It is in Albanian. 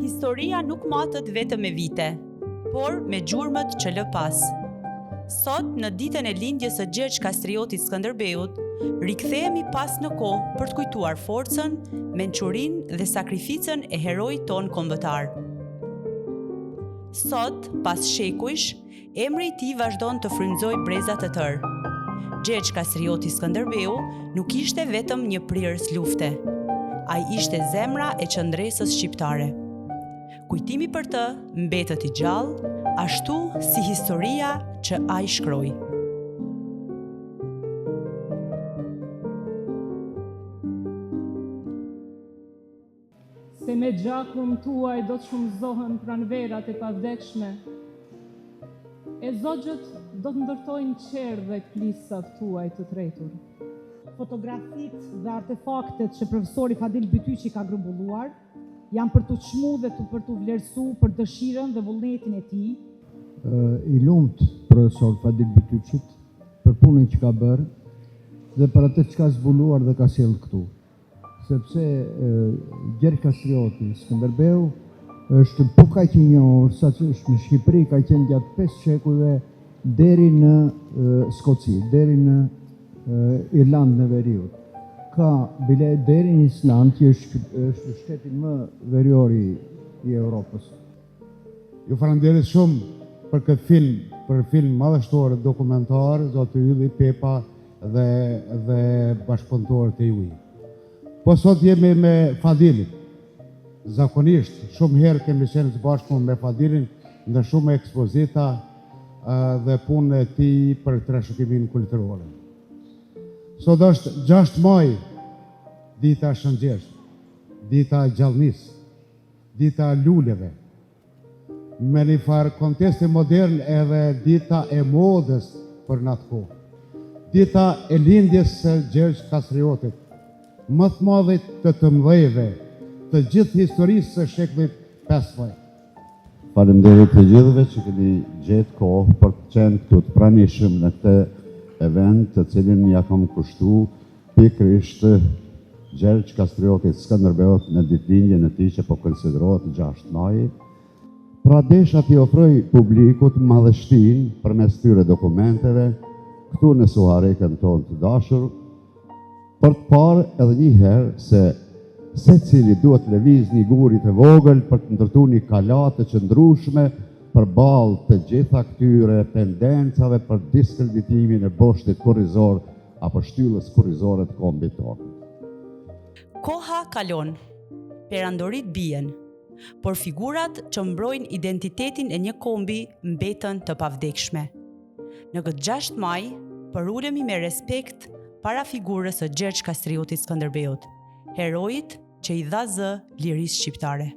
Historia nuk matet vetëm me vite, por me gjurmët që lë pas. Sot, në ditën e lindjes së Gjergj Kastriotit Skënderbeut, rikthehemi pas në kohë për të kujtuar forcën, mençurinë dhe sakrificën e heroit ton kombëtar. Sot, pas shekujsh, emri i tij vazhdon të frymëzojë breza të tërë. Gjergj Kastrioti Skënderbeu nuk ishte vetëm një prirës lufte. Ai ishte zemra e qendresës shqiptare. Kujtimi për të mbetet i gjallë, ashtu si historia që ai shkroi. Se me gjakun tuaj do të shumëzohen pranverat e pavdekshme. E zogjët do të ndërtojnë qerë dhe plisat tuaj të tretur. Fotografitë dhe artefaktet që profesori Fadil Bytyqi ka grumbulluar janë për të çmu dhe për të vlerësu për dëshirën dhe vullnetin e tij. I lumt profesor Fadil Bytyqit për punën që ka bërë dhe për atë që ka zbuluar dhe ka sjellë këtu. Sepse Gjergj Kastrioti Skënderbeu është po kaq i njohur sa që është në Shqipëri, ka qenë gjatë 5 shekujve deri në Skoci, deri në Irlandën e Veriut. Ka bile deri në Island, që është shteti më verior i Europës. Ju falenderoj shumë për këtë film madhështor dokumentar, zoti Ylli Pepa dhe bashkëpunëtorët e juaj. Po sot jemi me Fadilin. Zakonisht, shumë herë kemi qenë së bashku me Fadilin në shumë ekspozita dhe punën e tij për trashëgiminë kulturore. Sot është 6 maj, dita e Shëngjeshit, dita e gjallënisë, dita e luleve. Me një farë kontesti modern edhe dita e modës për në atë kohë. Dita e lindjes së Gjergj Kastriotit, më të madhit të mëdhejve të gjithë historisë së shekullit 15. Faleminderit të gjithëve që keni gjetë kohë për të qenë këtu të pranishëm në këtë event të cilin ja kam kushtu pikërisht Gjergj Kastriotit Skënderbeut në ditëlindjen e tij që po konsiderohet 6 maj. Pra desha t'i ofroj publikut madhështinë përmes këtyre dokumenteve këtu në Suharekën tonë të dashur, për të parë edhe një herë se secili duhet lëviz një guri të vogël për të ndërtuar një kalat të qëndrueshme përballë të gjitha këtyre tendencave për diskreditimin e boshtit kurrizor apo shtyllës kurrizore të kombit tonë. Koha kalon, perandorit bien, por figurat që mbrojnë identitetin e një kombi mbetën të pavdekshme. Në këtë 6 maj, përulemi me respekt para figurës së Gjergj Kastriotit Skënderbeut, heroit që i dha zë lirisë shqiptare.